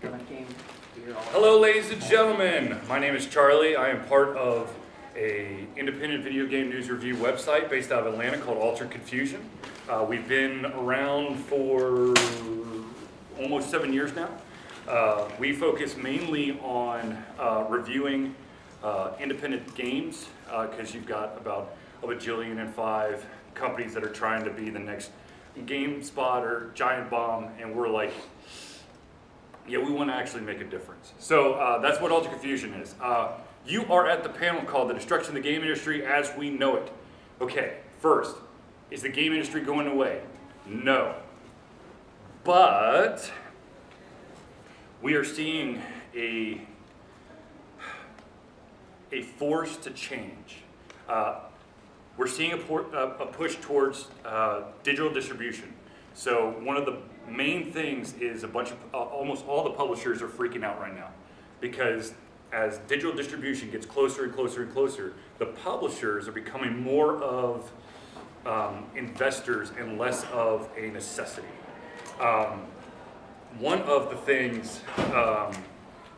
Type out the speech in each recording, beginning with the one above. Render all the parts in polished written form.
Hello, ladies and gentlemen. My name is Charlie. I am part of a independent video game news review website based out of Atlanta called Altered Confusion. We've been around for almost 7 years now. We focus mainly on reviewing independent games because you've got about a bajillion and 5 companies that are trying to be the next GameSpot or Giant Bomb, and we're like, yeah, we want to actually make a difference. So that's what Altered Confusion is. You are at the panel called The Destruction of the Game Industry as We Know It. Okay, first, is the game industry going away? No. But we are seeing a force to change. We're seeing a push towards digital distribution. So one of the main things is almost all the publishers are freaking out right now, because as digital distribution gets closer and closer and closer, the publishers are becoming more of investors and less of a necessity. One of the things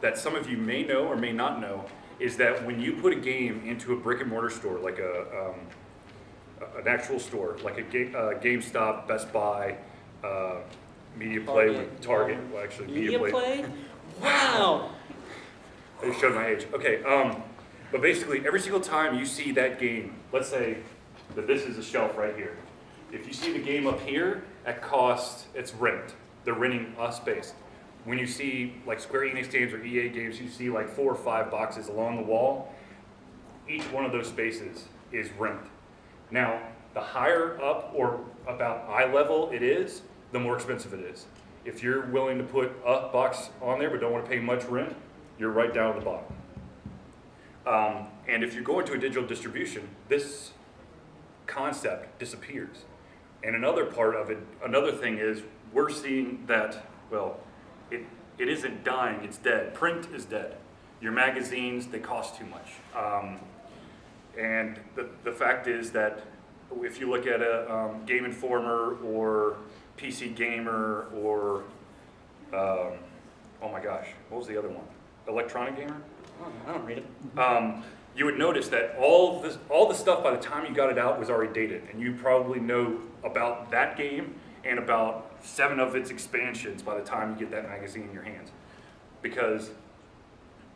that some of you may know or may not know is that when you put a game into a brick and mortar store, like an actual store, like a GameStop, Best Buy, Media Play with Target, well actually Media Play? Wow! I just showed my age. Okay, but basically every single time you see that game, let's say that this is a shelf right here. If you see the game up here, at cost, it's rent. They're renting a space. When you see like Square Enix games or EA games, you see like 4 or 5 boxes along the wall. Each one of those spaces is rent. Now, the higher up or about eye level it is, the more expensive it is. If you're willing to put a box on there but don't want to pay much rent, you're right down at the bottom. And if you go into a digital distribution, this concept disappears. And another part of it, another thing is, we're seeing that, well, it isn't dying, it's dead. Print is dead. Your magazines, they cost too much. And the fact is that if you look at a Game Informer or PC Gamer or, oh my gosh, what was the other one? Electronic Gamer? Oh, I don't read it. You would notice that all the stuff by the time you got it out was already dated, and you probably know about that game and about 7 of its expansions by the time you get that magazine in your hands, because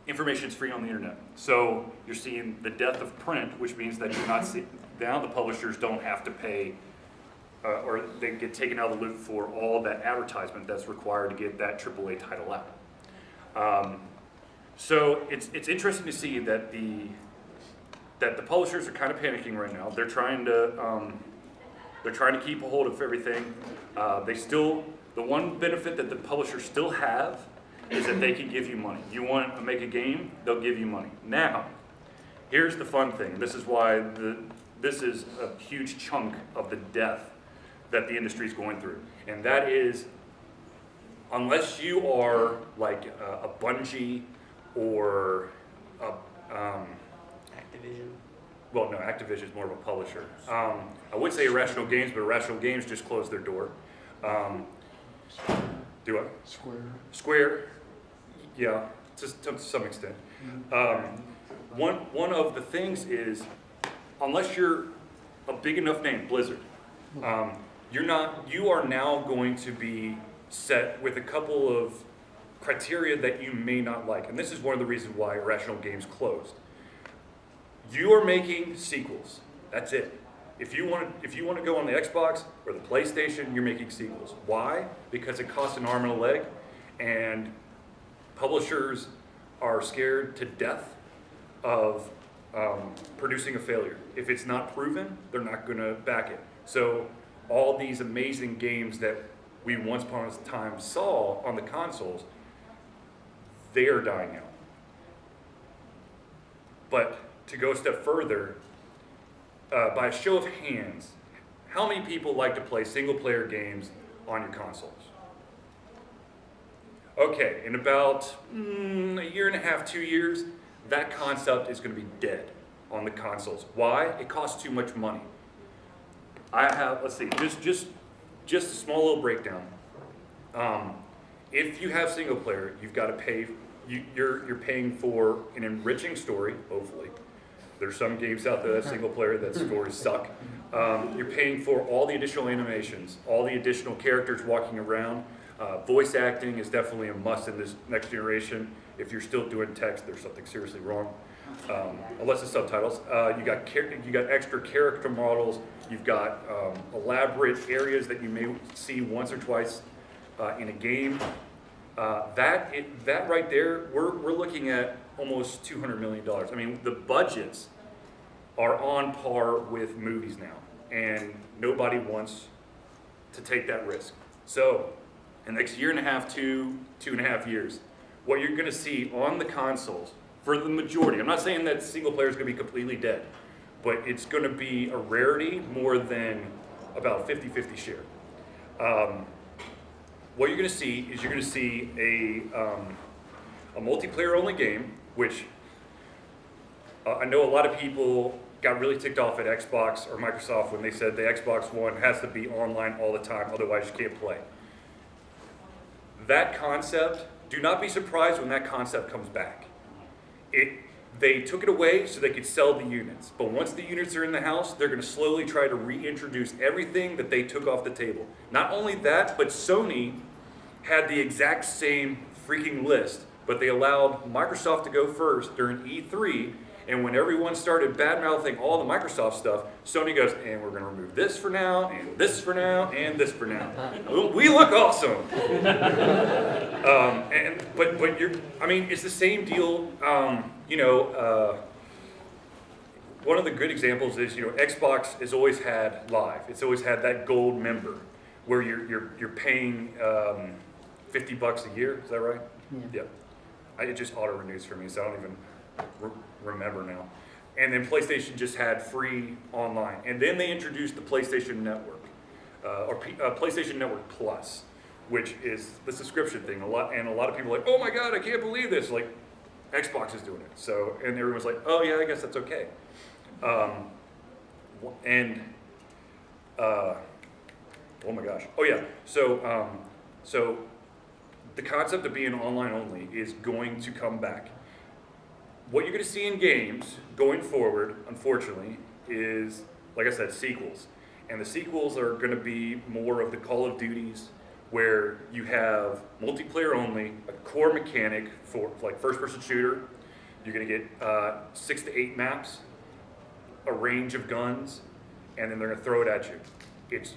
information is free on the internet. So you're seeing the death of print, which means that you're not seeing, now the publishers don't have to pay, or they get taken out of the loop for all that advertisement that's required to get that AAA title out. So it's interesting to see that the publishers are kind of panicking right now. They're trying to keep a hold of everything. The one benefit that the publishers still have is that they can give you money. You want to make a game, they'll give you money. Now, here's the fun thing. This is why this is a huge chunk of the death that the industry is going through. And that is, unless you are like a Bungie or a, Activision. well, no, Activision is more of a publisher. I would say Irrational Games, but Irrational Games just closed their door. Do what? Square, yeah, to some extent. One of the things is, unless you're a big enough name, Blizzard, you are now going to be set with a couple of criteria that you may not like. And this is one of the reasons why Irrational Games closed. You are making sequels. That's it. If you want to go on the Xbox or the PlayStation, you're making sequels. Why? Because it costs an arm and a leg, and publishers are scared to death of producing a failure. If it's not proven, they're not going to back it. So all these amazing games that we once upon a time saw on the consoles, they are dying out. But to go a step further, by a show of hands, how many people like to play single-player games on your consoles? Okay, in about a year and a half, 2 years, that concept is going to be dead on the consoles. Why? It costs too much money. I have, let's see, just a small little breakdown. if you have single player, you've got to pay. You're paying for an enriching story. Hopefully, there's some games out there that single player that stories suck. You're paying for all the additional animations, all the additional characters walking around. Voice acting is definitely a must in this next generation. If you're still doing text, there's something seriously wrong. Unless it's subtitles. You got extra character models. You've got elaborate areas that you may see once or twice in a game. That right there, we're looking at almost $200 million. I mean, the budgets are on par with movies now, and nobody wants to take that risk. So, in the next year and a half, 2.5 years, what you're going to see on the consoles, for the majority, I'm not saying that single player is going to be completely dead, but it's going to be a rarity more than about 50-50 share. What you're going to see is you're going to see a multiplayer only game, which I know a lot of people got really ticked off at Xbox or Microsoft when they said the Xbox One has to be online all the time, otherwise you can't play. That concept, do not be surprised when that concept comes back. They took it away so they could sell the units, but once the units are in the house, they're going to slowly try to reintroduce everything that they took off the table. Not only that, but Sony had the exact same freaking list, but they allowed Microsoft to go first during E3, and when everyone started bad-mouthing all the Microsoft stuff, Sony goes, and we're going to remove this for now, and this for now, and this for now. We look awesome. But I mean, it's the same deal. One of the good examples is, Xbox has always had Live. It's always had that gold member where you're paying $50 a year. Is that right? Yeah. It just auto renews for me, so I don't even remember now. And then PlayStation just had free online, and then they introduced the PlayStation Network, PlayStation Network Plus, which is the subscription thing. A lot of people are like, oh my God, I can't believe this. Like, Xbox is doing it. So, and everyone's like, oh yeah, I guess that's okay. Oh my gosh. Oh yeah. So the concept of being online only is going to come back. What you're going to see in games going forward, unfortunately, is, like I said, sequels. And the sequels are going to be more of the Call of Duties, where you have multiplayer only, a core mechanic for like first-person shooter. You're going to get 6 to 8 maps, a range of guns, and then they're going to throw it at you. It's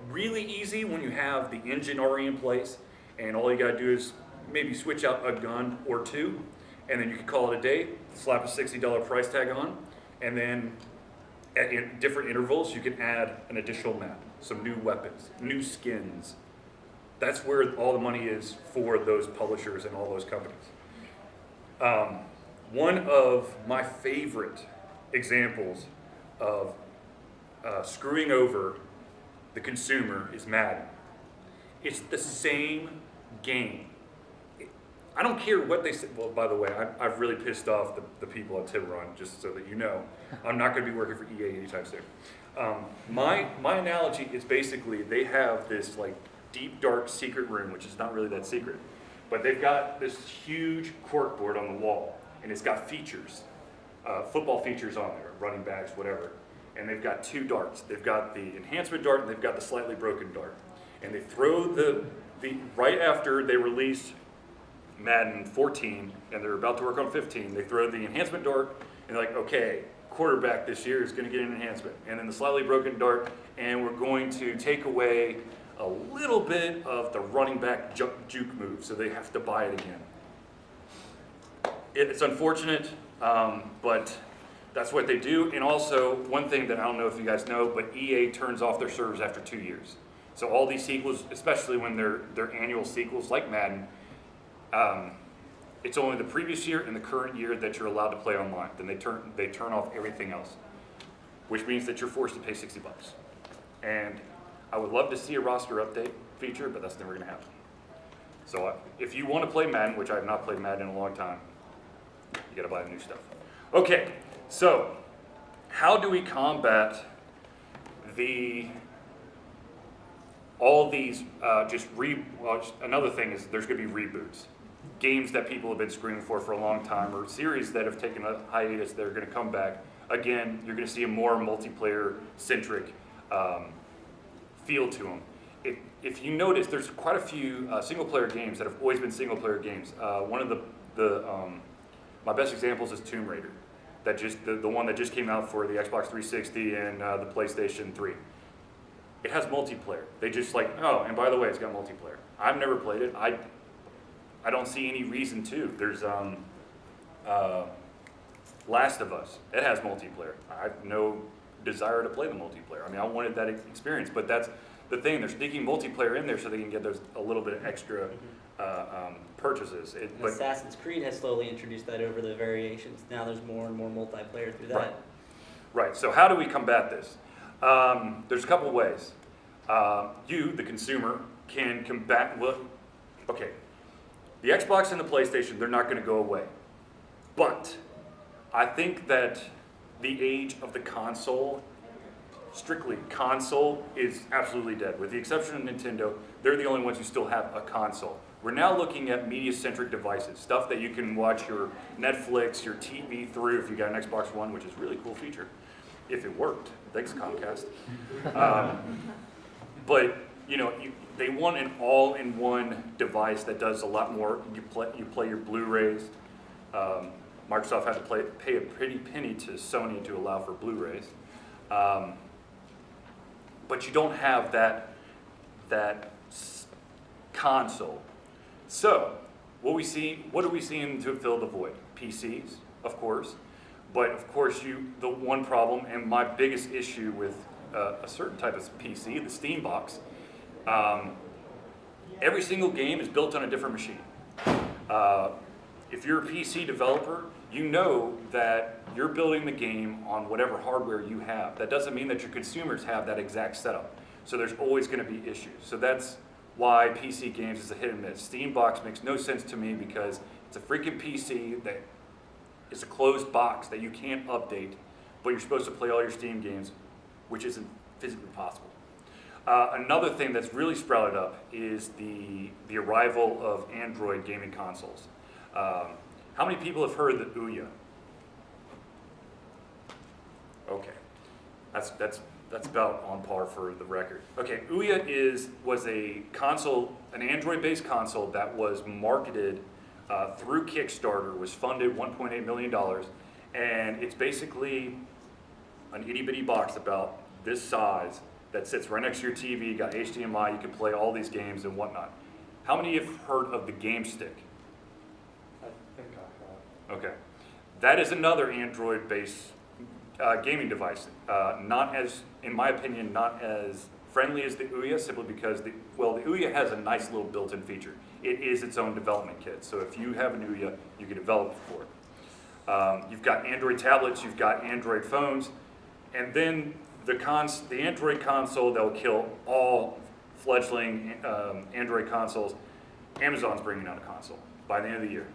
really easy when you have the engine already in place, and all you got to do is maybe switch out a gun or two, and then you can call it a day, slap a $60 price tag on, and then at different intervals you can add an additional map, some new weapons, new skins. That's where all the money is for those publishers and all those companies. One of my favorite examples of screwing over the consumer is Madden. It's the same game. I don't care what they say. Well, by the way, I've really pissed off the people at Tiburon, just so that you know. I'm not going to be working for EA anytime soon. My analogy is basically they have this like deep, dark secret room, which is not really that secret. But they've got this huge corkboard on the wall, and it's got features, football features on there, running backs, whatever. And they've got 2 darts. They've got the enhancement dart, and they've got the slightly broken dart. And they throw right after they release Madden 14, and they're about to work on 15, they throw the enhancement dart, and they're like, okay, quarterback this year is going to get an enhancement. And then the slightly broken dart, and we're going to take away a little bit of the running back juke move, so they have to buy it again. It's unfortunate, but that's what they do. And also, one thing that I don't know if you guys know, but EA turns off their servers after 2 years. So all these sequels, especially when they're annual sequels like Madden, it's only the previous year and the current year that you're allowed to play online. Then they turn off everything else, which means that you're forced to pay $60. And I would love to see a roster update feature, but that's never going to happen. So if you want to play Madden, which I have not played Madden in a long time, you got to buy the new stuff. Okay, so how do we combat the all these another thing is there's going to be reboots. Games that people have been screaming for a long time, or series that have taken a hiatus, they're going to come back. Again, you're going to see a more multiplayer-centric feel to them. If you notice, there's quite a few single-player games that have always been single-player games. One of my best examples is Tomb Raider, the one that just came out for the Xbox 360 and the PlayStation 3. It has multiplayer. They just oh, and by the way, it's got multiplayer. I've never played it. I don't see any reason to. There's Last of Us. It has multiplayer. I have no desire to play the multiplayer. I mean, I wanted that experience, but that's the thing. They're sneaking multiplayer in there so they can get those a little bit of extra purchases. Assassin's Creed has slowly introduced that over the variations. Now there's more and more multiplayer through that. Right. So how do we combat this? There's a couple ways. You, the consumer, can combat. Well, okay. The Xbox and the PlayStation, they're not going to go away. But I think that the age of the console, strictly console, is absolutely dead. With the exception of Nintendo, they're the only ones who still have a console. We're now looking at media-centric devices, stuff that you can watch your Netflix, your TV through if you got an Xbox One, which is a really cool feature, if it worked. Thanks, Comcast. But they want an all-in-one device that does a lot more. You play your Blu-rays. Microsoft had to pay a pretty penny to Sony to allow for Blu-rays. But you don't have that console. So what are we seeing to fill the void? PCs, of course. But of course, the one problem, and my biggest issue with a certain type of PC, the Steam box, every single game is built on a different machine. If you're a PC developer, you know that you're building the game on whatever hardware you have. That doesn't mean that your consumers have that exact setup. So there's always going to be issues. So that's why PC games is a hit and miss. Steam box makes no sense to me because it's a freaking PC that is a closed box that you can't update, but you're supposed to play all your Steam games, which isn't physically possible. Another thing that's really sprouted up is the arrival of Android gaming consoles. How many people have heard the Ouya? Okay, that's about on par for the record. Okay, Ouya was a console, an Android-based console that was marketed through Kickstarter, was funded $1.8 million, and it's basically an itty-bitty box about this size that sits right next to your TV, got HDMI, you can play all these games and whatnot. How many have heard of the Game Stick? I think I have. Okay. That is another Android-based gaming device. Not as, in my opinion, not as friendly as the Ouya, simply because the Ouya has a nice little built-in feature. It is its own development kit. So if you have an Ouya, you can develop for it. You've got Android tablets, you've got Android phones, and then the Android console that will kill all fledgling Android consoles. Amazon's bringing out a console by the end of the year.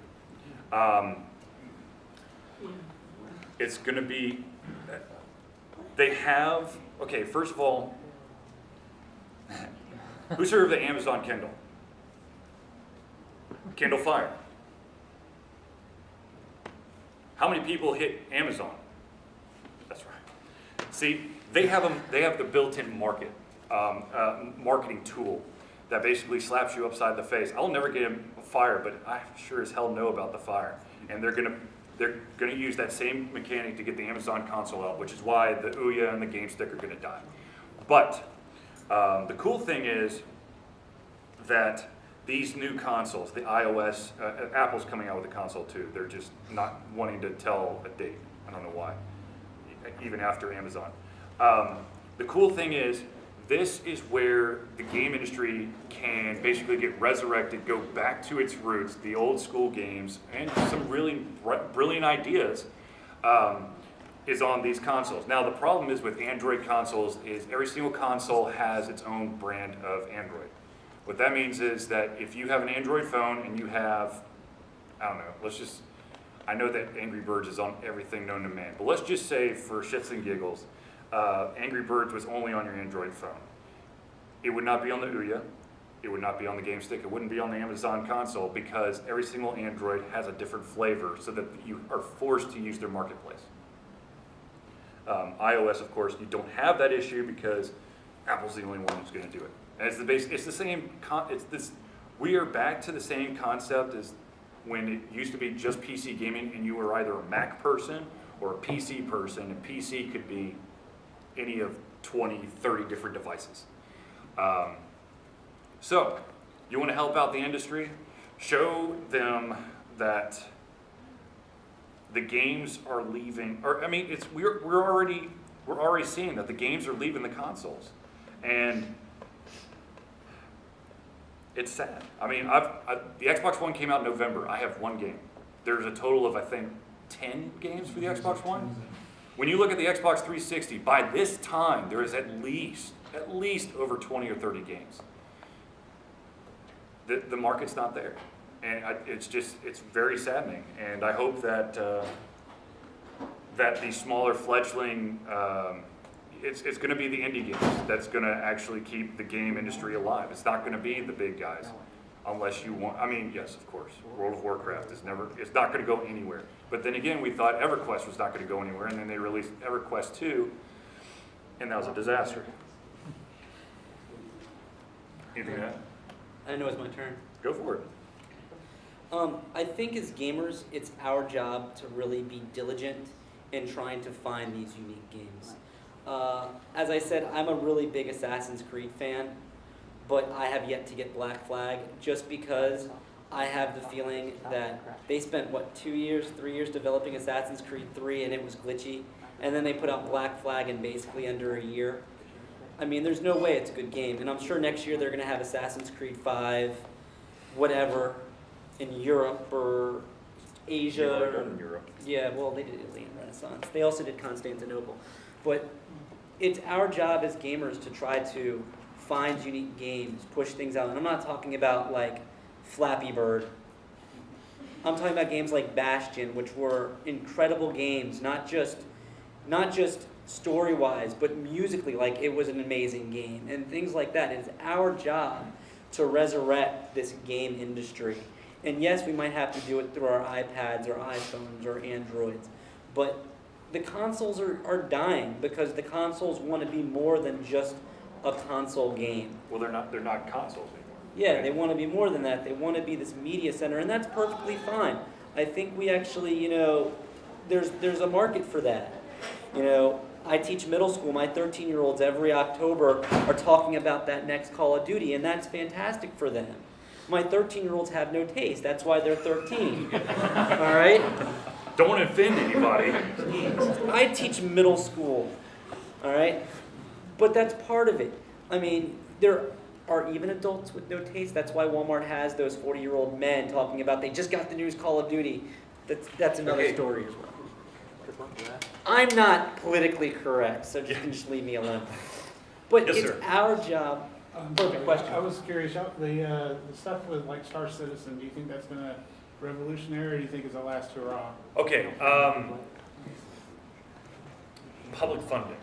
It's going to be, they have, okay, first of all, who's heard of the Amazon Kindle? Kindle Fire. How many people hit Amazon? That's right. See, they have the built-in marketing tool that basically slaps you upside the face. I'll never get a Fire, but I sure as hell know about the Fire. And they're gonna use that same mechanic to get the Amazon console out, which is why the Ouya and the Game Stick are gonna die. But the cool thing is that these new consoles, the iOS, Apple's coming out with a console too. They're just not wanting to tell a date. I don't know why, even after Amazon. The cool thing is, this is where the game industry can basically get resurrected, go back to its roots, the old school games, and some really brilliant ideas is on these consoles. Now the problem is with Android consoles is every single console has its own brand of Android. What that means is that if you have an Android phone and you have, I don't know, I know that Angry Birds is on everything known to man, but let's just say for shits and giggles, Angry Birds was only on your Android phone. It would not be on the Ouya. It would not be on the Game Stick. It wouldn't be on the Amazon console because every single Android has a different flavor so that you are forced to use their marketplace. iOS, of course, you don't have that issue because Apple's the only one who's going to do it. And it's the base. It's the same. We are back to the same concept as when it used to be just PC gaming, and you were either a Mac person or a PC person, and PC could be any of 20, 30 different devices. So, you want to help out the industry? Show them that the games are leaving, or I mean, we're already seeing that the games are leaving the consoles, and it's sad. I mean, the Xbox One came out in November. I have one game. There's a total of, I think, 10 games for the Xbox One. When you look at the Xbox 360, by this time, there is at least over 20 or 30 games. The market's not there. And it's very saddening. And I hope that that the smaller fledgling, it's going to be the indie games that's going to actually keep the game industry alive. It's not going to be the big guys, unless you want. I mean, yes, of course, World of Warcraft it's not going to go anywhere. But then again, we thought EverQuest was not going to go anywhere, and then they released EverQuest 2, and that was a disaster. Anything to add? I know it's my turn. Go for it. I think as gamers, it's our job to really be diligent in trying to find these unique games. As I said, I'm a really big Assassin's Creed fan, but I have yet to get Black Flag just because I have the feeling that they spent, 2 years, 3 years developing Assassin's Creed 3 and it was glitchy, and then they put out Black Flag in basically under a year. I mean, there's no way it's a good game, and I'm sure next year they're going to have Assassin's Creed 5, whatever, in Europe or Asia. In Europe. Yeah, well, they did Italy and Renaissance. They also did Constantinople. But it's our job as gamers to try to find unique games, push things out. And I'm not talking about like Flappy Bird. I'm talking about games like Bastion, which were incredible games, not just story-wise, but musically, like it was an amazing game, and things like that. It's our job to resurrect this game industry. And yes, we might have to do it through our iPads or iPhones or Androids, but the consoles are dying because the consoles want to be more than just a console game. Well, they're not consoles anymore. Yeah, they want to be more than that. They want to be this media center, and that's perfectly fine. I think we actually, there's a market for that. I teach middle school. My 13-year-olds every October are talking about that next Call of Duty, and that's fantastic for them. My 13-year-olds have no taste. That's why they're 13. All right? Don't want to offend anybody. I teach middle school. All right? But that's part of it. I mean, there are even adults with no taste. That's why Walmart has those 40-year-old men talking about they just got the news Call of Duty. That's another story as well. I'm not politically correct, so just leave me alone. But Yes, it's sir. our job. Perfect question. I was curious, the stuff with like Star Citizen, do you think that's been revolutionary, or do you think it's a last hurrah? Okay, public funding,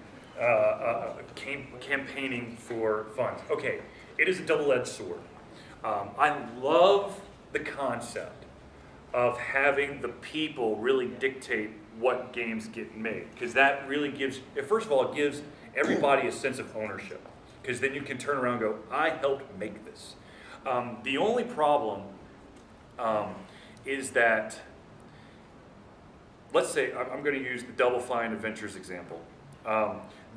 campaigning for funds. Okay, it is a double-edged sword. I love the concept of having the people really dictate what games get made, because that really gives, first of all, it gives everybody a sense of ownership, because then you can turn around and go, I helped make this. The only problem is that, let's say, I'm going to use the Double Fine Adventures example.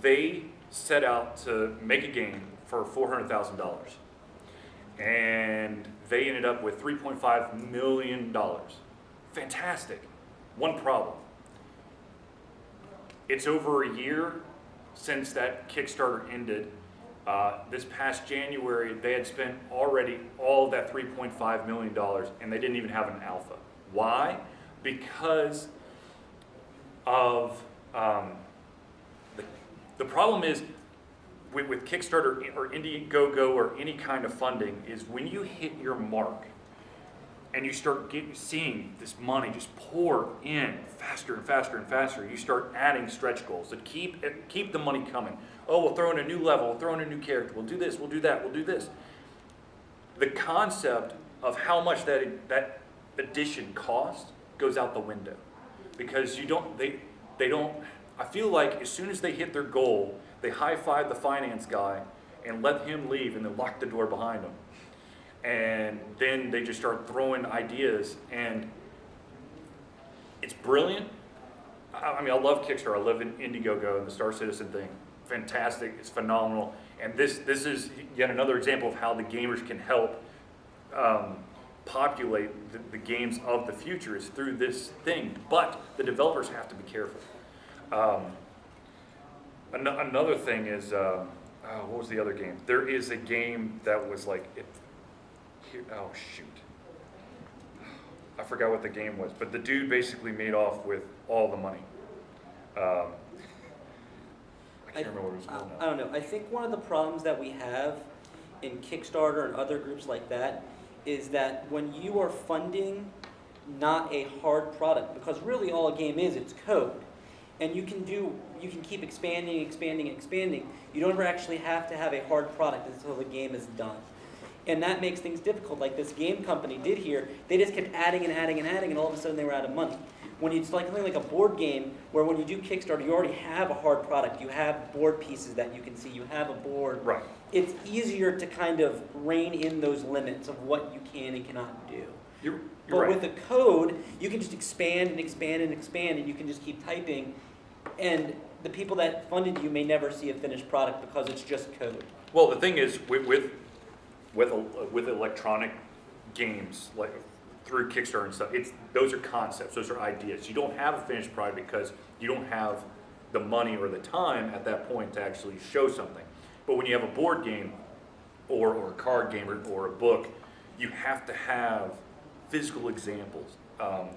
They set out to make a game for $400,000, and they ended up with $3.5 million. Fantastic. One problem. It's over a year since that Kickstarter ended. This past January, they had spent already all of that $3.5 million, and they didn't even have an alpha. Why? Because of the problem is with Kickstarter or Indiegogo or any kind of funding is when you hit your mark, and you start seeing this money just pour in faster and faster and faster. You start adding stretch goals that keep the money coming. Oh, we'll throw in a new level, we'll throw in a new character, we'll do this, we'll do that, we'll do this. The concept of how much that addition costs goes out the window, because they don't. I feel like as soon as they hit their goal, they high-five the finance guy and let him leave, and then lock the door behind them. And then they just start throwing ideas, and it's brilliant. I mean, I love Kickstarter. I love Indiegogo and the Star Citizen thing. Fantastic. It's phenomenal. And this is yet another example of how the gamers can help populate the games of the future, is through this thing. But the developers have to be careful. Another thing is, what was the other game? There is a game that was like, oh shoot. I forgot what the game was, but the dude basically made off with all the money. I can't remember what it was called now. I don't know. I think one of the problems that we have in Kickstarter and other groups like that is that when you are funding not a hard product, because really all a game is, it's code. And you can keep expanding, expanding, expanding. You don't ever actually have to have a hard product until the game is done. And that makes things difficult, like this game company did here. They just kept adding and adding and adding, and all of a sudden they were out of money. When it's like something like a board game, where when you do Kickstarter, you already have a hard product. You have board pieces that you can see. You have a board. Right. It's easier to kind of rein in those limits of what you can and cannot do. You're But right. with the code, you can just expand and expand and expand, and you can just keep typing. And the people that funded you may never see a finished product because it's just code. Well, the thing is, with electronic games, like through Kickstarter and stuff, those are concepts, those are ideas. You don't have a finished product because you don't have the money or the time at that point to actually show something. But when you have a board game or a card game or a book, you have to have physical examples,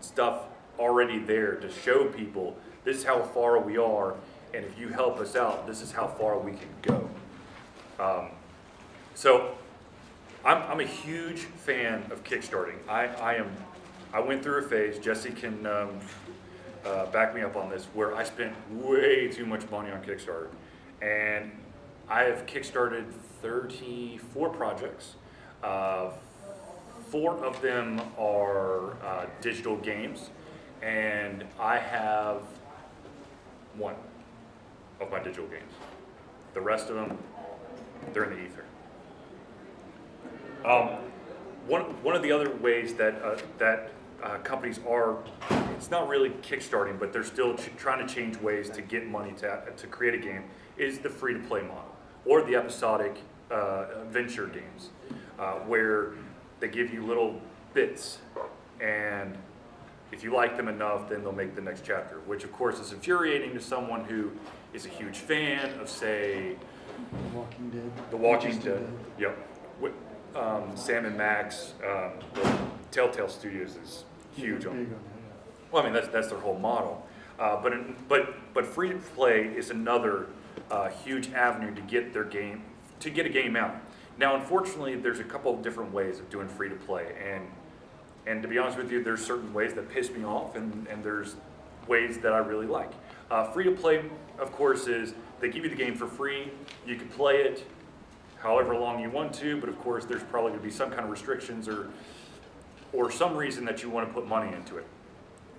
stuff already there to show people this is how far we are, and if you help us out, this is how far we can go. So I'm a huge fan of Kickstarting. I went through a phase, Jesse can back me up on this, where I spent way too much money on Kickstarter. And I have Kickstarted 34 projects. 4 of them are digital games, and I have 1 of my digital games. The rest of them, they're in the ether. One of the other ways that companies are, it's not really kickstarting, but they're still trying to change ways to get money to create a game, is the free-to-play model, or the episodic venture games, where they give you little bits, and if you like them enough, then they'll make the next chapter, which of course is infuriating to someone who is a huge fan of, say, Walking Dead. The Walking Dead. Yep. Sam and Max, Telltale Studios is huge Big on. on that, Well, I mean that's their whole model. But free to play is another huge avenue to get a game out. Now, unfortunately, there's a couple of different ways of doing free to play, and to be honest with you, there's certain ways that piss me off, and there's ways that I really like. Free to play, of course, is they give you the game for free. You can play it however long you want to, but of course, there's probably going to be some kind of restrictions or some reason that you want to put money into it.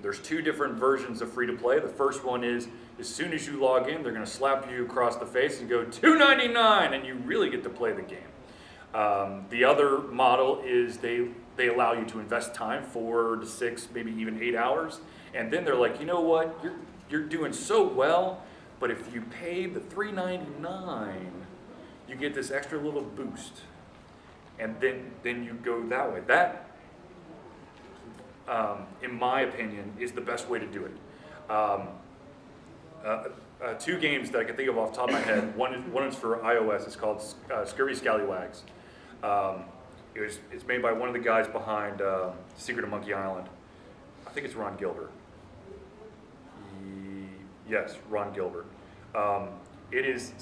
There's 2 different versions of free to play. The first one is, as soon as you log in, they're going to slap you across the face and go $2.99, and you really get to play the game. The other model is they allow you to invest time, 4 to 6, maybe even 8 hours, and then they're like, you know what, you're doing so well, but if you pay the $3.99, you get this extra little boost, and then you go that way. That, in my opinion, is the best way to do it. 2 games that I can think of off the top of my head. One is for iOS. It's called Scurvy Scallywags. It's made by one of the guys behind Secret of Monkey Island. I think it's Ron Gilbert. Yes, Ron Gilbert. It's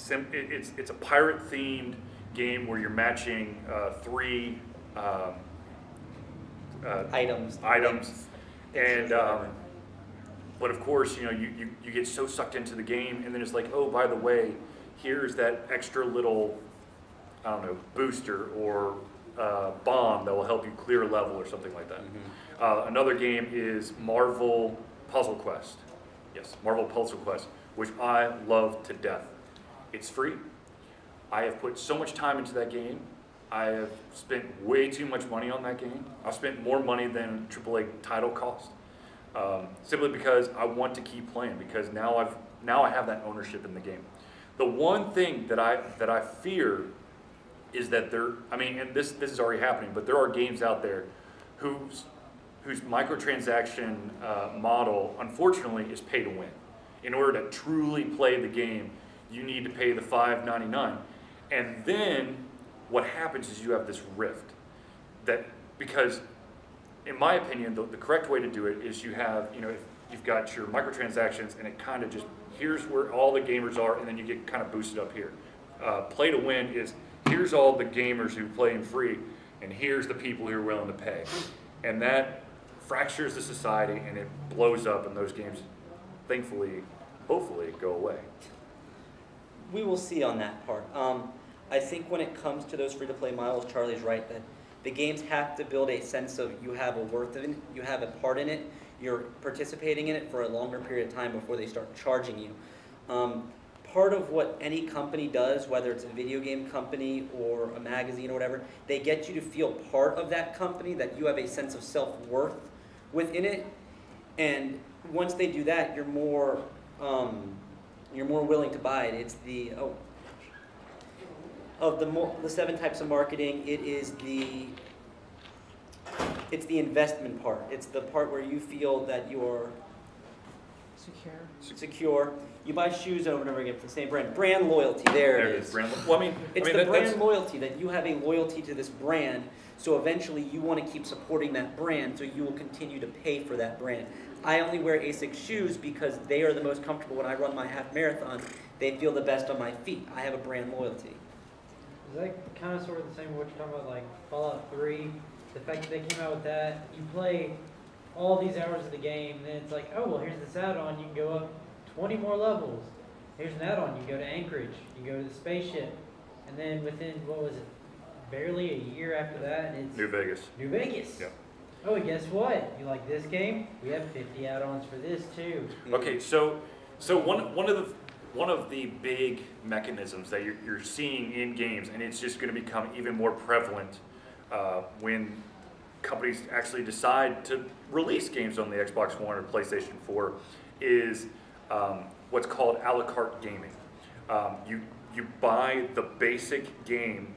a pirate-themed game where you're matching 3 items. items. And, but of course, you know, you get so sucked into the game, and then it's like, oh, by the way, here's that extra little, I don't know, booster or bomb that will help you clear a level or something like that. Another game is Marvel Puzzle Quest. Yes, Marvel Puzzle Quest, which I love to death. It's free. I have put so much time into that game. I have spent way too much money on that game. I've spent more money than AAA title cost, simply because I want to keep playing, because now I have that ownership in the game. The one thing that I fear is that and this is already happening, but there are games out there whose microtransaction model, unfortunately, is pay to win. In order to truly play the game, you need to pay the $5.99, and then what happens is you have this rift. Because, in my opinion, the correct way to do it is you have, if you've got your microtransactions, and it kind of just, here's where all the gamers are, and then you get kind of boosted up here. Play to win is, here's all the gamers who play in free, and here's the people who are willing to pay. And that fractures the society, and it blows up, and those games, thankfully, hopefully, go away. We will see on that part. I think when it comes to those free-to-play models, Charlie's right that the games have to build a sense of you have a worth in it, you have a part in it, you're participating in it for a longer period of time before they start charging you. Part of what any company does, whether it's a video game company or a magazine or whatever, they get you to feel part of that company, that you have a sense of self-worth within it. And once they do that, you're more willing to buy it. It's the 7 types of marketing, it's the investment part. It's the part where you feel that you're secure. You buy shoes over and over again for the same brand. Brand loyalty, there it is. It's the brand loyalty, that you have a loyalty to this brand, so eventually you want to keep supporting that brand, so you will continue to pay for that brand. I only wear ASICS shoes because they are the most comfortable when I run my half marathons. They feel the best on my feet. I have a brand loyalty. Is that kind of sort of the same with what you're talking about, like Fallout 3? The fact that they came out with that, you play all these hours of the game, and then it's like, oh, well, here's this add-on, you can go up 20 more levels. Here's an add-on, you go to Anchorage, you go to the spaceship, and then within, what was it, barely a year after that, and it's New Vegas. New Vegas. Yep. Oh, and guess what? You like this game? We have 50 add-ons for this too. Okay, so one of the big mechanisms that you're seeing in games, and it's just going to become even more prevalent when companies actually decide to release games on the Xbox One or PlayStation 4, is what's called a la carte gaming. You buy the basic game,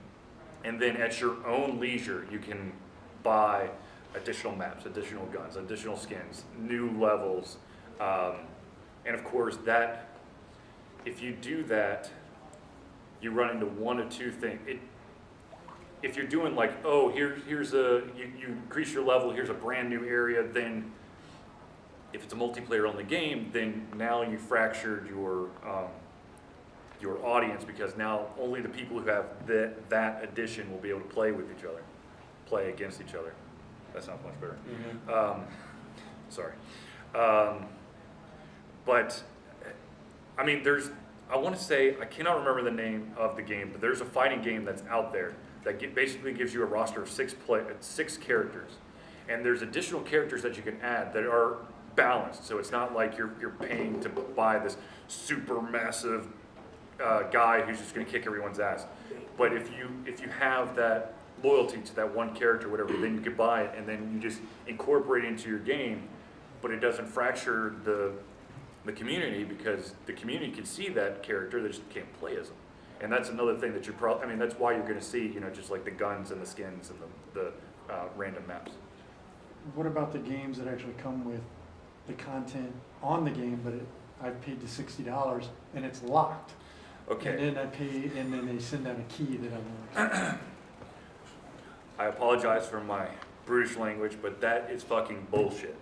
and then at your own leisure, you can buy additional maps, additional guns, additional skins, new levels, and of course that, if you do that, you run into one of two things. If you're doing like, oh, you increase your level, here's a brand new area, then if it's a multiplayer only game, then now you fractured your audience, because now only the people who have that edition will be able to play with each other, play against each other. That sounds much better. Mm-hmm. Sorry. But, I mean, I want to say, I cannot remember the name of the game, but there's a fighting game that's out there that basically gives you a roster of 6 characters. And there's additional characters that you can add that are balanced, so it's not like you're paying to buy this super massive guy who's just going to kick everyone's ass. But if you have that loyalty to that one character, whatever, then you can buy it, and then you just incorporate it into your game, but it doesn't fracture the community, because the community can see that character, they just can't play as them. And that's another thing that that's why you're going to see, just like the guns and the skins and the random maps. What about the games that actually come with the content on the game, but I've paid the $60 and it's locked? Okay. And then and then they send out a key that unlocks. I apologize for my brutish language, but that is fucking bullshit.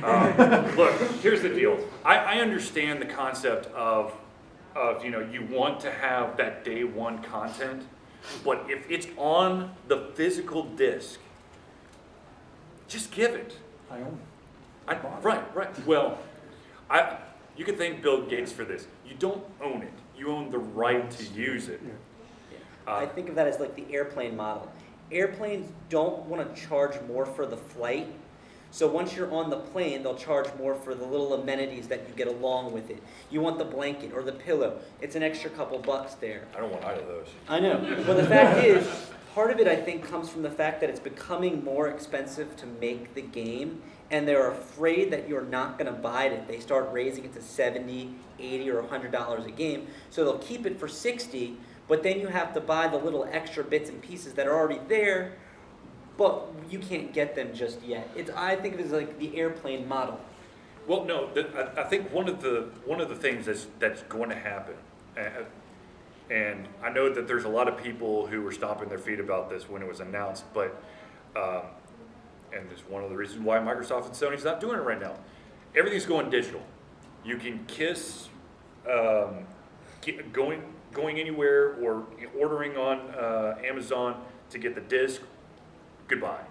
Look, here's the deal. I understand the concept of you want to have that day one content, but if it's on the physical disc, just give it. I own Right. Well, you can thank Bill Gates for this. You don't own it. You own the right to use it. Yeah. I think of that as like the airplane model. Airplanes don't want to charge more for the flight. So once you're on the plane, they'll charge more for the little amenities that you get along with it. You want the blanket or the pillow. It's an extra couple bucks there. I don't want either of those. I know. But the fact is, part of it I think comes from the fact that it's becoming more expensive to make the game, and they're afraid that you're not going to buy it if they start raising it to $70, $80, or $100 a game. So they'll keep it for $60, but then you have to buy the little extra bits and pieces that are already there, but you can't get them just yet. I think of it as like the airplane model. Well, no, I think one of the things that's going to happen, and I know that there's a lot of people who were stomping their feet about this when it was announced, but and it's one of the reasons why Microsoft and Sony's not doing it right now. Everything's going digital. You can kiss going anywhere or ordering on Amazon to get the disc. Goodbye.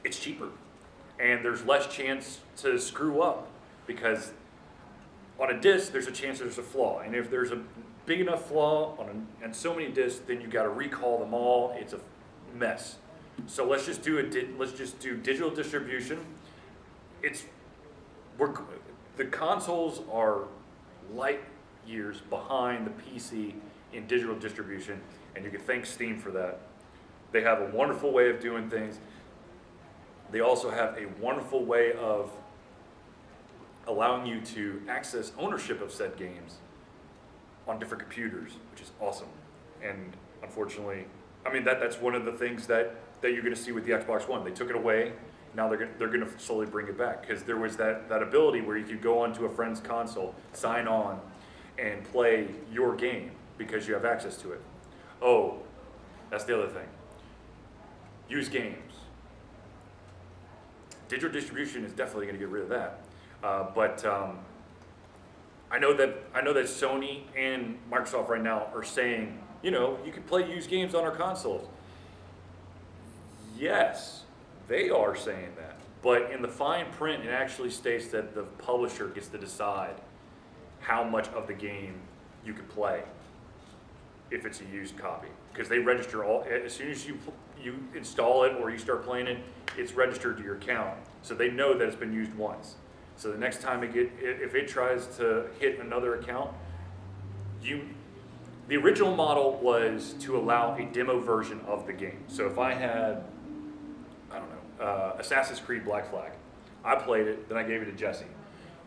It's cheaper, and there's less chance to screw up, because on a disc there's a chance there's a flaw, and if there's a big enough flaw on so many discs, then you got to recall them all. It's a mess. So let's just do digital distribution. The consoles are light years behind the PC in digital distribution, and you can thank Steam for that. They have a wonderful way of doing things. They also have a wonderful way of allowing you to access ownership of said games on different computers, which is awesome. And unfortunately, I mean, that's one of the things that you're going to see with the Xbox One. They took it away. Now they're going to slowly bring it back, because there was that ability where you could go onto a friend's console, sign on, and play your game because you have access to it. Oh, that's the other thing. Use games. Digital distribution is definitely going to get rid of that. But I know that Sony and Microsoft right now are saying, you can play used games on our consoles. Yes, they are saying that. But in the fine print, it actually states that the publisher gets to decide how much of the game you can play if it's a used copy. Because they register as soon as you install it or you start playing it, it's registered to your account. So they know that it's been used once. So the next time if it tries to hit another account, the original model was to allow a demo version of the game. So if I had, Assassin's Creed Black Flag, I played it, then I gave it to Jesse.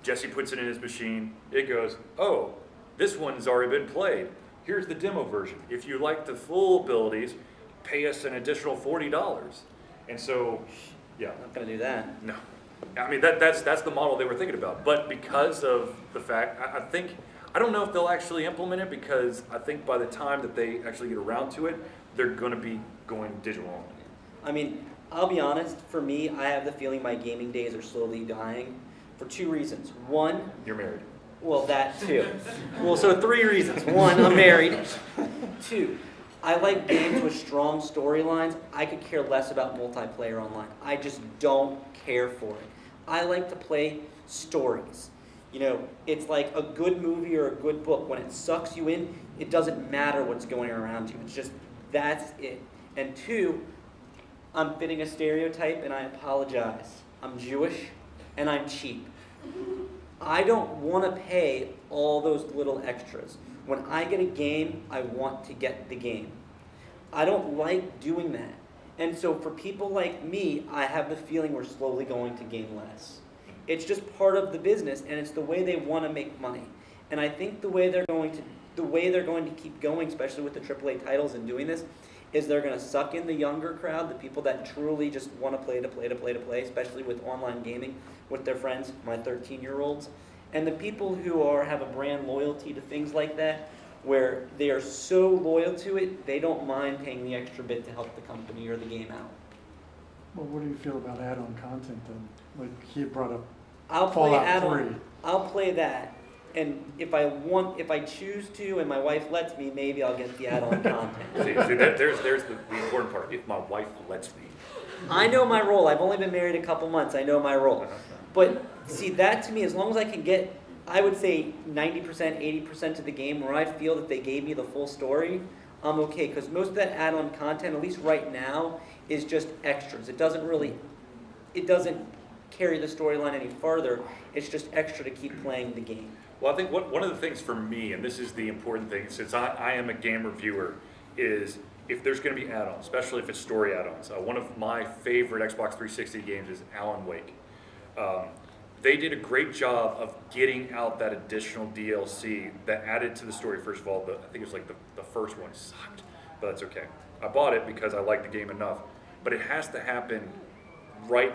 Jesse puts it in his machine, it goes, oh, this one's already been played. Here's the demo version. If you like the full abilities, pay us an additional $40. And so, yeah. I'm not going to do that. No. I mean, that's the model they were thinking about. But because of the fact, I don't know if they'll actually implement it, because I think by the time that they actually get around to it, they're going to be going digital only. I mean, I'll be honest, for me, I have the feeling my gaming days are slowly dying for two reasons. One, You're married. well, that too. Well, so three reasons. One, I'm married. Two, I like games with strong storylines. I could care less about multiplayer online. I just don't care for it. I like to play stories. It's like a good movie or a good book. When it sucks you in, it doesn't matter what's going around you. It's just, that's it. And two, I'm fitting a stereotype, and I apologize. I'm Jewish, and I'm cheap. I don't want to pay all those little extras. When I get a game, I want to get the game. I don't like doing that. And so for people like me, I have the feeling we're slowly going to gain less. It's just part of the business, and it's the way they want to make money. And I think the way they're going to keep going, especially with the AAA titles and doing this, is they're going to suck in the younger crowd, the people that truly just want to play, especially with online gaming with their friends, my 13-year-olds. And the people who have a brand loyalty to things like that, where they are so loyal to it, they don't mind paying the extra bit to help the company or the game out. Well, what do you feel about add-on content then? Like he brought up I'll play Fallout add-on. 3. I'll play that. And if I choose to, and my wife lets me, maybe I'll get the add-on content. See, there's the important part. If my wife lets me. I know my role. I've only been married a couple months. I know my role. But see, that to me, as long as I can get, I would say 90%, 80% of the game where I feel that they gave me the full story, I'm okay. Because most of that add-on content, at least right now, is just extras. It doesn't carry the storyline any further. It's just extra to keep playing the game. Well, I think one of the things for me, and this is the important thing, since I am a game reviewer, is if there's going to be add-ons, especially if it's story add-ons. One of my favorite Xbox 360 games is Alan Wake. They did a great job of getting out that additional DLC that added to the story. First of all, I think it was like the first one sucked, but that's okay. I bought it because I liked the game enough, but it has to happen right,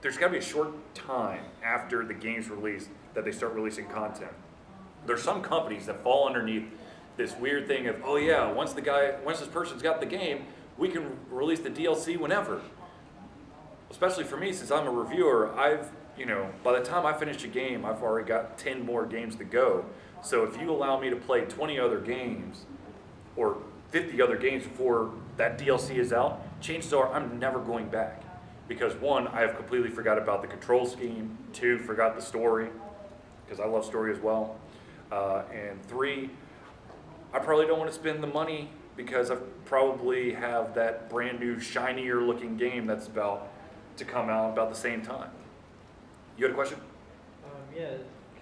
there's got to be a short time after the game's released that they start releasing content. There's some companies that fall underneath this weird thing of, oh yeah, once this person's got the game, we can release the DLC whenever. Especially for me, since I'm a reviewer, by the time I finish a game, I've already got 10 more games to go. So if you allow me to play 20 other games or 50 other games before that DLC is out, chances are I'm never going back. Because one, I have completely forgot about the control scheme. Two, forgot the story, because I love story as well. And three, I probably don't want to spend the money because I probably have that brand new, shinier looking game that's about to come out about the same time. You had a question? Yeah,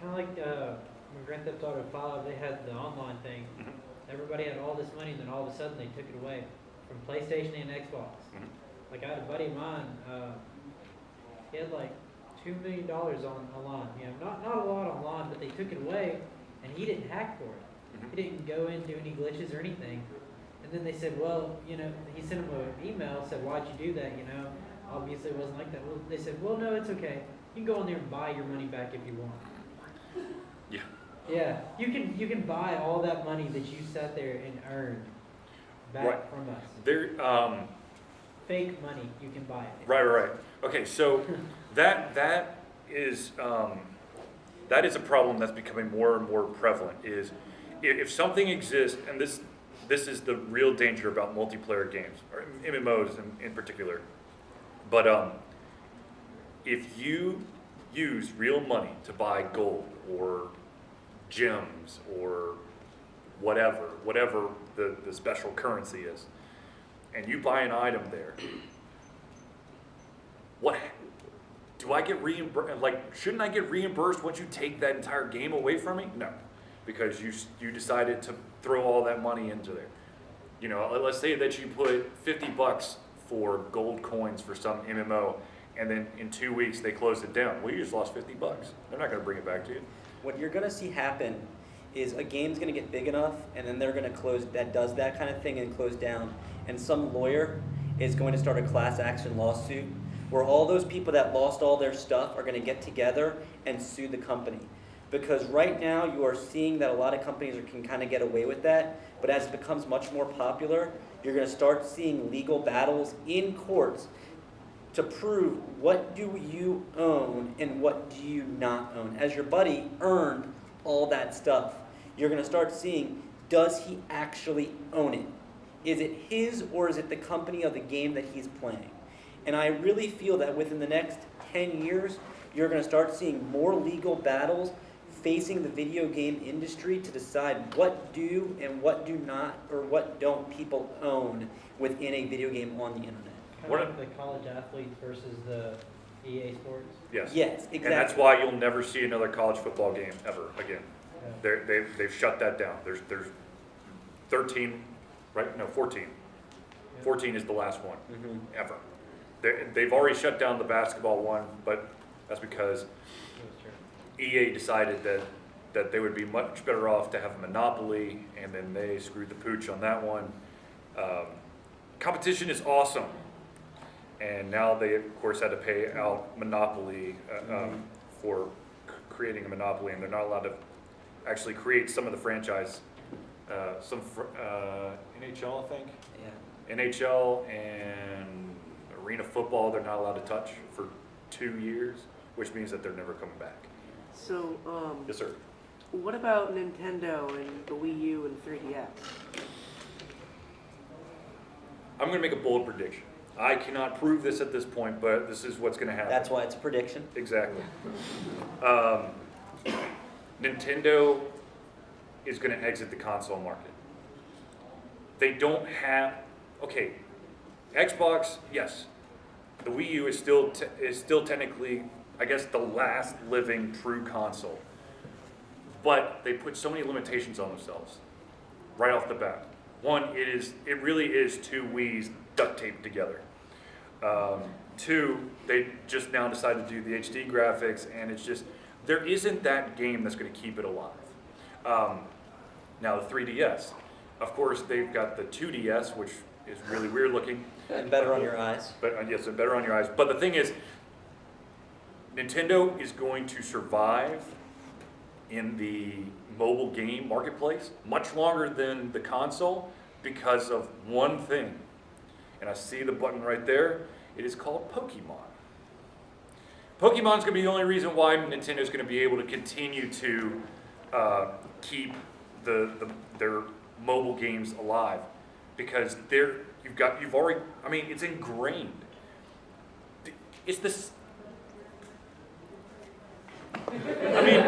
kind of like when Grand Theft Auto 5, they had the online thing. Mm-hmm. Everybody had all this money, and then all of a sudden they took it away from PlayStation and Xbox. Mm-hmm. Like I had a buddy of mine, he had like $2 million on online. Not a lot online, but they took it away, and he didn't hack for it. Mm-hmm. He didn't go in, do any glitches or anything. And then they said, well, he sent him an email, said, why'd you do that? Obviously it wasn't like that. Well, they said, well, no, it's okay. You can go in there and buy your money back if you want. Yeah. Yeah, you can buy all that money that you sat there and earned back Right. from us. There. Fake money, you can buy it. Right. Okay, so that is a problem that's becoming more and more prevalent. Is if something exists, and this is the real danger about multiplayer games or MMOs in particular. But if you use real money to buy gold or gems or whatever the special currency is, and you buy an item there, do I get reimbursed? Like, shouldn't I get reimbursed once you take that entire game away from me? No, because you decided to throw all that money into there. Let's say that you put $50 for gold coins for some MMO, and then in 2 weeks they closed it down. Well, you just lost $50. They're not going to bring it back to you. What you're going to see happen is a game's going to get big enough, and then they're going to close, that does that kind of thing and close down. And some lawyer is going to start a class action lawsuit where all those people that lost all their stuff are going to get together and sue the company. Because right now you are seeing that a lot of companies can kind of get away with that, but as it becomes much more popular, you're going to start seeing legal battles in courts to prove what do you own and what do you not own. As your buddy earned all that stuff, you're going to start seeing, does he actually own it? Is it his or is it the company of the game that he's playing? And I really feel that within the next 10 years, you're going to start seeing more legal battles facing the video game industry to decide what do and what do not or what don't people own within a video game on the internet. Kind of like the college athletes versus the EA Sports. Yes. Yes, exactly. And that's why you'll never see another college football game ever again. Yeah. They've shut that down. There's 13, right? No, 14. Yeah. 14 is the last one Mm-hmm. ever. They've already shut down the basketball one, but that's because EA decided that they would be much better off to have a monopoly, and then they screwed the pooch on that one. Competition is awesome, and now they of course had to pay out monopoly for creating a monopoly, and they're not allowed to actually create some of the franchise, NHL I think. Yeah. NHL and arena football they're not allowed to touch for 2 years, which means that they're never coming back. So, Yes, sir. what about Nintendo and the Wii U and 3DS? I'm going to make a bold prediction. I cannot prove this at this point, but this is what's going to happen. That's why it's a prediction. Exactly. Nintendo is going to exit the console market. They don't have, okay, Xbox, yes. The Wii U is still technically, I guess, the last living true console. But they put so many limitations on themselves right off the bat. One, it really is two Wiis duct taped together. Two, they just now decided to do the HD graphics, and it's just, there isn't that game that's going to keep it alive. Now the 3DS, of course, they've got the 2DS, which is really weird looking. And better on your eyes. But yes, and better on your eyes. But the thing is, Nintendo is going to survive in the mobile game marketplace much longer than the console because of one thing. And I see the button right there. It is called Pokemon. Pokemon's going to be the only reason why Nintendo's going to be able to continue to keep their mobile games alive, because you've already, I mean, it's ingrained. It's this. I mean,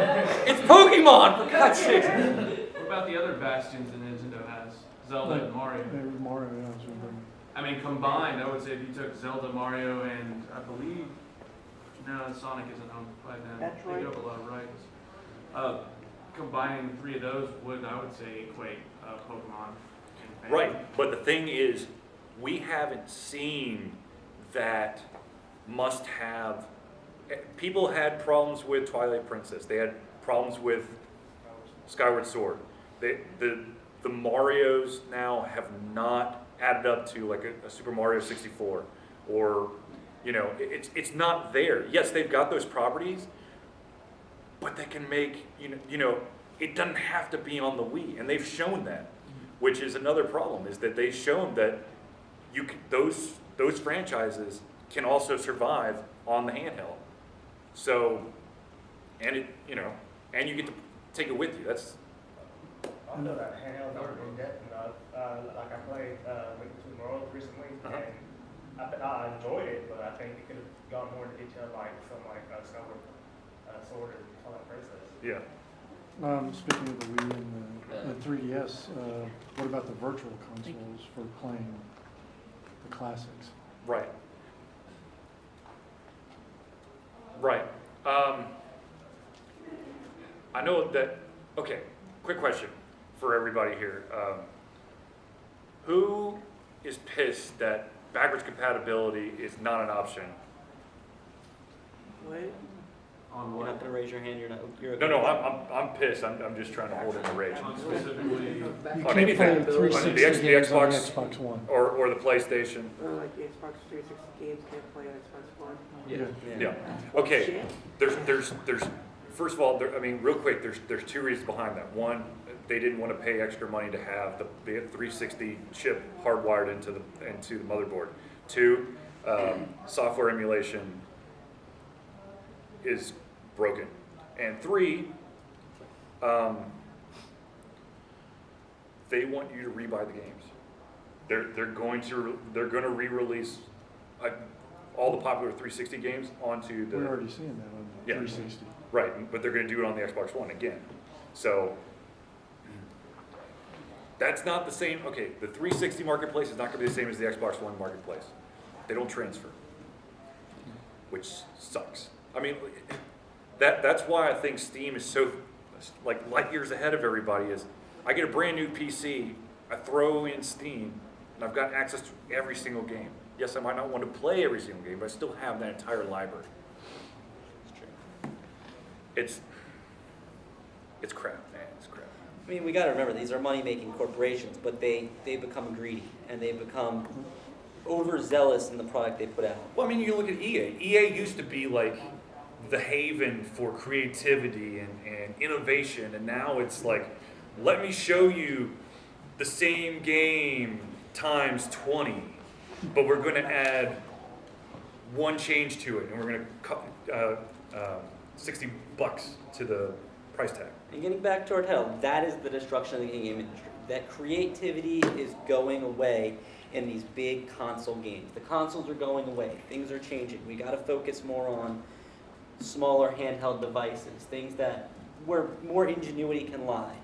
it's Pokemon, for God's sake. What about the other bastions that Nintendo has? Zelda and Mario. Mario, yeah, I was wondering. I mean, combined, I would say if you took Zelda, Mario, and I believe, no, Sonic isn't owned by them. That's They right. do have a lot of rights. Combining three of those would, I would say, equate Pokemon. and fandom. Right, but the thing is, we haven't seen that must-have. People had problems with Twilight Princess. They had problems with Skyward Sword. The Marios now have not added up to like a Super Mario 64, or it's not there. Yes, they've got those properties, but they can make it doesn't have to be on the Wii, and they've shown that, which is another problem. Is that they've shown that those franchises can also survive on the handheld. So, and and you get to take it with you. That's I know that handheld never been depth enough. Like I played Link Between Worlds recently, and I enjoyed it, but I think it could have gone more into detail, like something like Skyward Sword or Twilight Princess. yeah. Speaking of the Wii and the 3DS, what about the virtual consoles for playing the classics? Right. Right. I know that, okay, quick question for everybody here. Who is pissed that backwards compatibility is not an option? What? On You're what? not gonna raise your hand. You're not. You're No, I'm pissed. I'm just trying to hold in the rage. On specifically, You On can't anything. play On the 360 games on the Xbox. Xbox One. Or the PlayStation. Like the Xbox 360 games can't play on Xbox One. Yeah. Okay. There's first of all, I mean, real quick, there's two reasons behind that. One, they didn't want to pay extra money to have the 360 chip hardwired into the motherboard. Two, software emulation is broken. And three, they want you to rebuy the games. They're going to re-release all the popular 360 games onto the. We're already seeing that on Yeah. 360. Right, but they're going to do it on the Xbox One again. So that's not the same. Okay, the 360 marketplace is not going to be the same as the Xbox One marketplace. They don't transfer, which sucks. I mean, that's why I think Steam is so like light years ahead of everybody. Is I get a brand new PC, I throw in Steam, and I've got access to every single game. Yes, I might not want to play every single game, but I still have that entire library. It's crap, man. It's crap. I mean, we got to remember these are money-making corporations, but they become greedy and they become overzealous in the product they put out. Well, I mean, you look at EA. EA used to be like the haven for creativity and innovation, and now it's like, let me show you the same game times 20, but we're going to add one change to it, and we're going to cut $60 to the price tag. And getting back to our title, that is the destruction of the game industry. That creativity is going away, in these big console games. The consoles are going away. Things are changing. We got to focus more on smaller handheld devices, things that where more ingenuity can lie.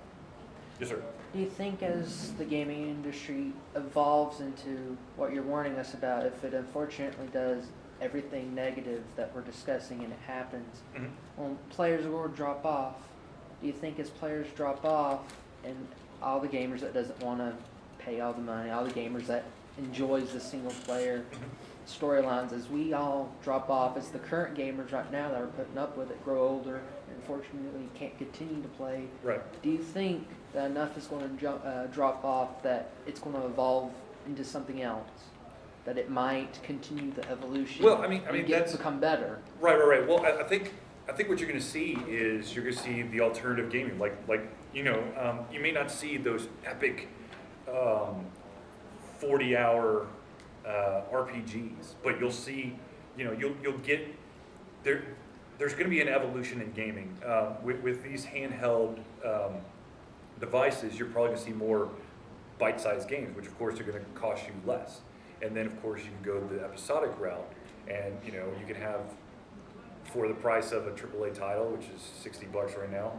Yes, sir. Do you think as the gaming industry evolves into what you're warning us about, if it unfortunately does everything negative that we're discussing and it happens, Mhm. well, players will drop off. Do you think as players drop off and all the gamers that doesn't want to pay all the money, all the gamers that enjoys the single player storylines, as we all drop off, as the current gamers right now that are putting up with it grow older and unfortunately can't continue to play, Right. do you think that enough is going to drop off that it's going to evolve into something else? That it might continue the evolution Well, I mean, and that's become better? right. Well, I think what you're going to see is you're going to see the alternative gaming, you may not see those epic 40-hour RPGs, but you'll see, you'll get there. There's going to be an evolution in gaming with these handheld devices. You're probably going to see more bite-sized games, which of course are going to cost you less. And then of course you can go the episodic route, and you can have, for the price of a AAA title, which is $60 right now,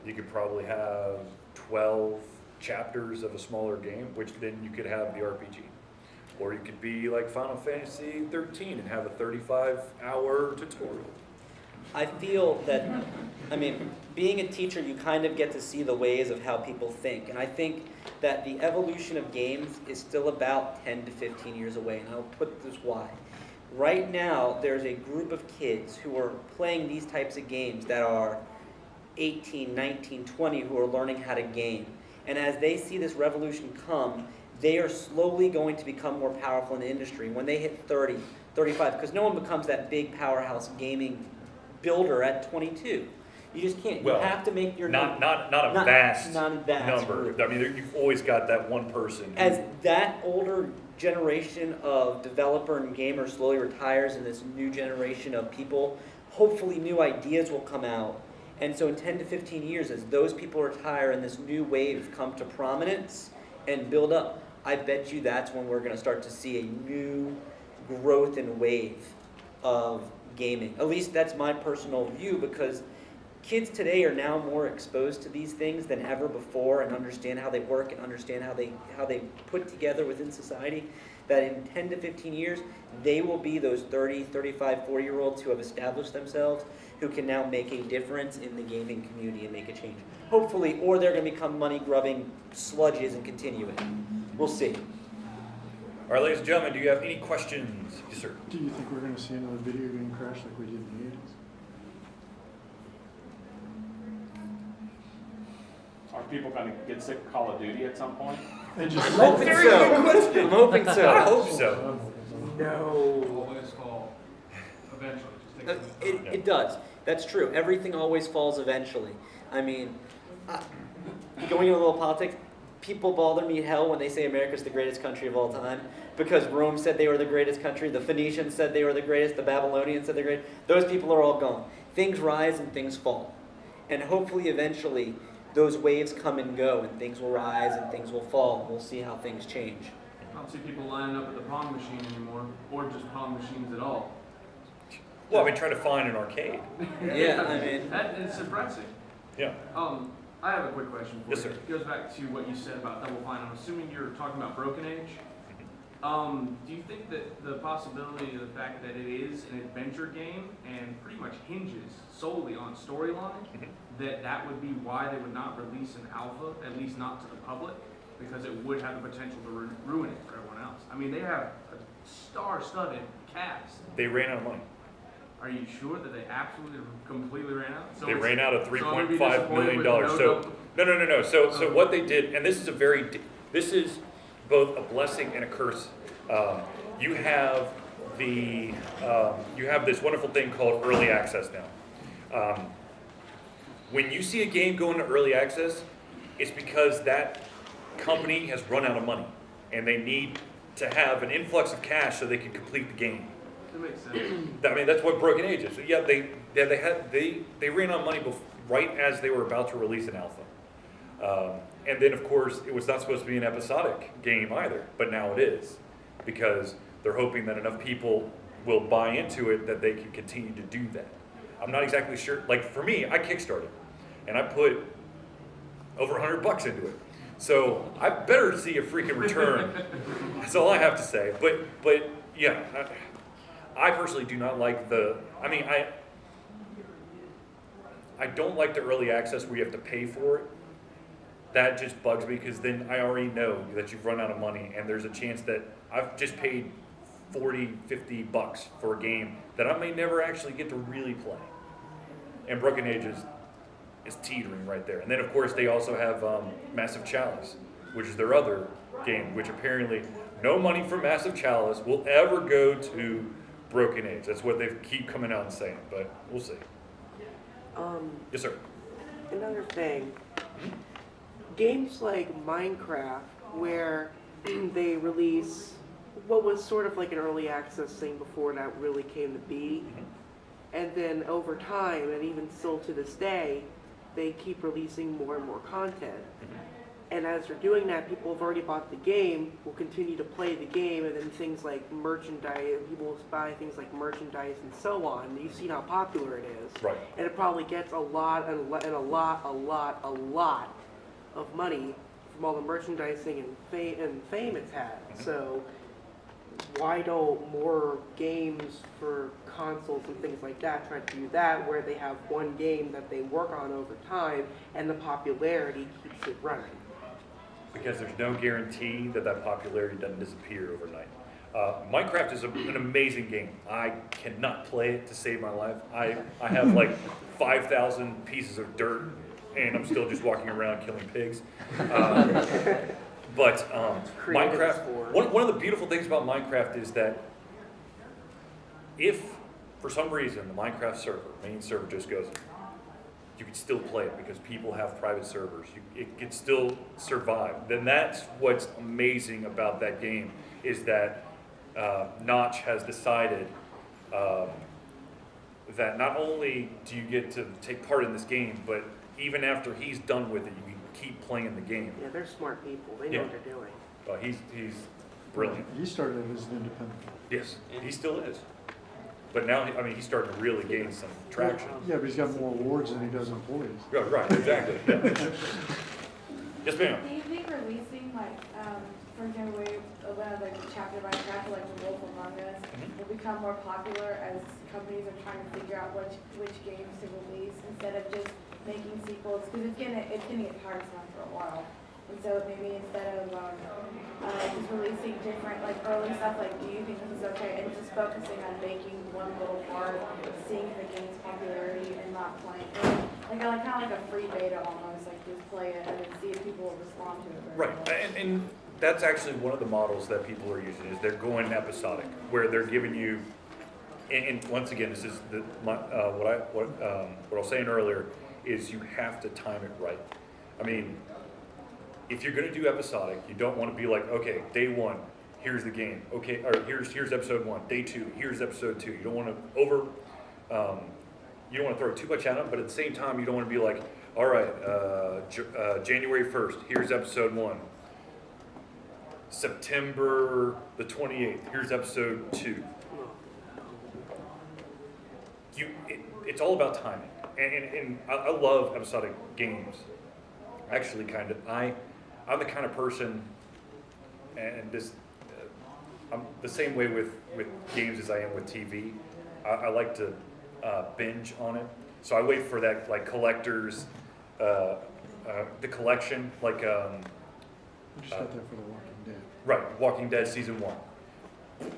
you could probably have 12 chapters of a smaller game, which then you could have the RPG. Or you could be like Final Fantasy 13 and have a 35-hour tutorial. I feel that, being a teacher, you kind of get to see the ways of how people think. And I think that the evolution of games is still about 10 to 15 years away. And I'll put this why. Right now, there's a group of kids who are playing these types of games that are 18, 19, 20, who are learning how to game. And as they see this revolution come, they are slowly going to become more powerful in the industry. When they hit 30, 35, because no one becomes that big powerhouse gaming builder at 22. You just can't. Well, you have to make your not a vast number. group. I mean, you've always got that one person. As that older generation of developer and gamer slowly retires, and this new generation of people, hopefully new ideas will come out. And so in 10 to 15 years, as those people retire and this new wave come to prominence and build up, I bet you that's when we're going to start to see a new growth and wave of gaming. At least that's my personal view, because kids today are now more exposed to these things than ever before and understand how they work and understand how they put together within society, that in 10 to 15 years, they will be those 30, 35, 40-year-olds who have established themselves, who can now make a difference in the gaming community and make a change. Hopefully, or they're going to become money-grubbing sludges and continue it. We'll see. All right, ladies and gentlemen, do you have any questions? Yes, sir. Do you think we're going to see another video game crash like we did in the 80s? Are people going to get sick of Call of Duty at some point? And just I'm hoping so. I'm hoping so. I hope so. No. Always fall. Eventually. Just take some It does. That's true. Everything always falls eventually. I mean, going into a little politics, people bother me hell when they say America's the greatest country of all time, because Rome said they were the greatest country, the Phoenicians said they were the greatest, the Babylonians said they're great. Those people are all gone. Things rise and things fall. And hopefully eventually those waves come and go, and things will rise and things will fall. We'll see how things change. I don't see people lining up at the Pong machine anymore, or just Pong machines at all. Well, I've been trying to find an arcade. Yeah, I mean, That is suppressing. Yeah. I have a quick question for Yes, you. sir. It goes back to what you said about Double Fine. I'm assuming you're talking about Broken Age. Do you think that the possibility of the fact that it is an adventure game and pretty much hinges solely on storyline, that would be why they would not release an alpha, at least not to the public, because it would have the potential to ruin it for everyone else? I mean, they have a star-studded cast. They ran out of money. Are you sure that they absolutely completely ran out? So They it's- ran out of so I'm gonna $3.5 be disappointed million. with no So double- no. So what they did, and this is both a blessing and a curse. You have this wonderful thing called early access now. When you see a game go into early access, it's because that company has run out of money and they need to have an influx of cash so they can complete the game. That makes sense. I mean, that's what Broken Age is. So yeah, they ran out of money right as they were about to release an alpha. And then of course it was not supposed to be an episodic game either, but now it is. because they're hoping that enough people will buy into it that they can continue to do that. I'm not exactly sure. Like for me, I kickstarted, and I put over $100 into it. So I better see a freaking return. That's all I have to say. But yeah, I personally do not like the. I mean, I don't like the early access where you have to pay for it. That just bugs me because then I already know that you've run out of money, and there's a chance that I've just paid $40, $50 for a game that I may never actually get to really play. And Broken Age is teetering right there. And then of course they also have Massive Chalice, which is their other game, which apparently no money from Massive Chalice will ever go to Broken Age. That's what they keep coming out and saying, but we'll see. Yes, sir. Another thing, games like Minecraft, where they release what was sort of like an early access thing before that really came to be, and then over time, and even still to this day, they keep releasing more and more content. And as they're doing that, people have already bought the game, will continue to play the game, and then things like merchandise, people will buy things like merchandise and so on. You've seen how popular it is. Right. And it probably gets a lot of money from all the merchandising and fame it's had. So why don't more games for consoles and things like that try to do that, where they have one game that they work on over time and the popularity keeps it running? Because there's no guarantee that that popularity doesn't disappear overnight. Minecraft is an amazing game. I cannot play it to save my life. I have like 5,000 pieces of dirt, and I'm still just walking around killing pigs. But Minecraft, one of the beautiful things about Minecraft is that if, for some reason, the Minecraft server, main server just goes, you can still play it because people have private servers. It can still survive. Then that's what's amazing about that game, is that Notch has decided that not only do you get to take part in this game, but even after he's done with it, you can keep playing the game. Yeah, they're smart people. They know what they're doing. He's brilliant. He started as an independent. Yes, he still is. But now, I mean, he's starting to really gain some traction. Yeah, but he's got more awards than he does employees. Right, exactly. Yeah. Yes, ma'am. Do you think releasing, like, for example, like chapter by chapter, like The Wolf Among Us, will become more popular as companies are trying to figure out which games to release instead of just making sequels? Because it's gonna get tiresome for a while. And so maybe instead of just releasing different, like early stuff, like do you think this is okay? And just focusing on making one little part, seeing the game's popularity and not playing. Like kind of like a free beta almost, like just play it and then see if people will respond to it. Right, and that's actually one of the models that people are using, is they're going episodic, where they're giving you, and once again, this is what I was saying earlier, is you have to time it right. I mean, if you're going to do episodic, you don't want to be like, okay, day one, here's the game. Okay, or here's episode 1. Day 2, here's episode 2. You don't want to you don't want to throw too much at them, but at the same time, you don't want to be like, all right, January 1st, here's episode 1. September the 28th, here's episode 2. It's all about timing, and I love episodic games. Actually, kind of, I'm the kind of person, and this, I'm the same way with games as I am with TV. I like to binge on it, so I wait for that, like collectors, the collection, like We just got there for The Walking Dead. right, Walking Dead season 1.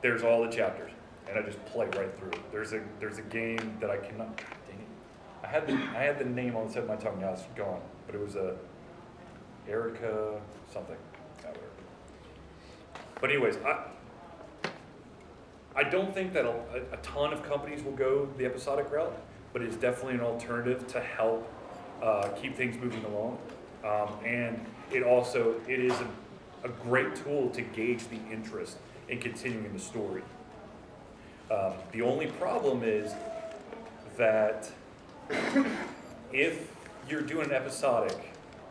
There's all the chapters, and I just play right through it. There's a game that I cannot. God dang it! I had the name on the tip of my tongue. Now it's gone, but it was Erica something. But anyways, I don't think that a ton of companies will go the episodic route, but it's definitely an alternative to help keep things moving along. And it is a great tool to gauge the interest in continuing the story. The only problem is that if you're doing an episodic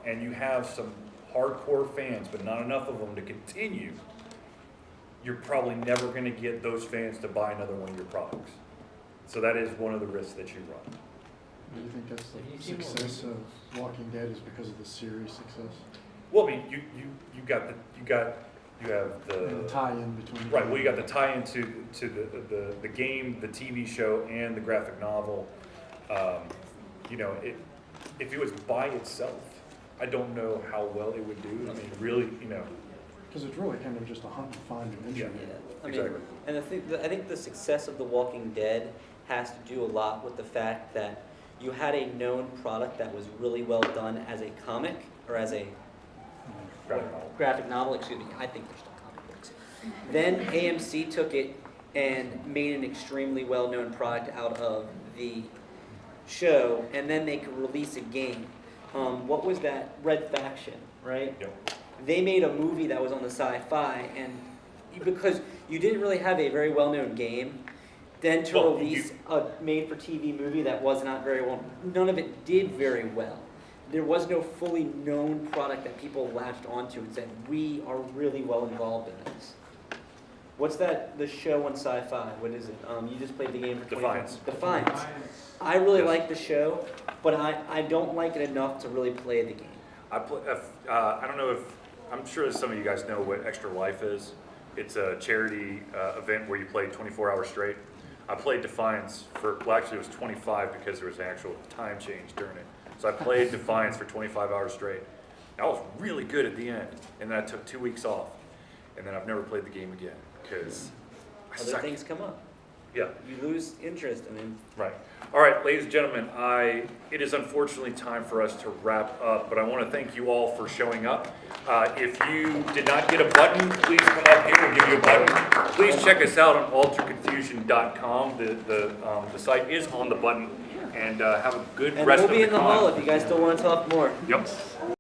and you have some hardcore fans, but not enough of them to continue, you're probably never going to get those fans to buy another one of your products. So that is one of the risks that you run. Do you think that's Have you the seen what success of Walking Dead is because of the series success? Well, I mean, you have And the tie-in between. right. Well, you got the tie-in to the game, the TV show, and the graphic novel. You know, if it was by itself, I don't know how well it would do. I mean, really, you know. Because it's really kind of just a hunt and find adventure. Yeah. I mean, Exactly. and I think the success of The Walking Dead has to do a lot with the fact that you had a known product that was really well done as a comic or as a graphic novel, excuse me. I think they're still comic books. Then AMC took it and made an extremely well-known product out of the show, and then they could release a game. What was that? Red Faction, right? Yep. They made a movie that was on the sci-fi, and because you didn't really have a very well-known game, then to Well, release a made-for-TV movie that was not very well, none of it did very well. There was no fully known product that people latched onto and said, we are really well involved in this. What's that, the show on sci-fi? What is it? You just played the game for 24 Defiance. Defiance. I really Yes. like the show, but I don't like it enough to really play the game. I don't know if, I'm sure some of you guys know what Extra Life is. It's a charity event where you play 24 hours straight. I played Defiance well, actually it was 25 because there was an actual time change during it. So I played Defiance for 25 hours straight. I was really good at the end, and then I took 2 weeks off, and then I've never played the game again because I Other suck. things come up. Yeah. You lose interest. I mean, Right. All right, ladies and gentlemen, it is unfortunately time for us to wrap up, but I want to thank you all for showing up. If you did not get a button, please come up here. We'll give you a button. Please check us out on alterconfusion.com. The site is on the button, and have a good and rest we'll of be the in the con. hall if you guys still want to talk more. Yep.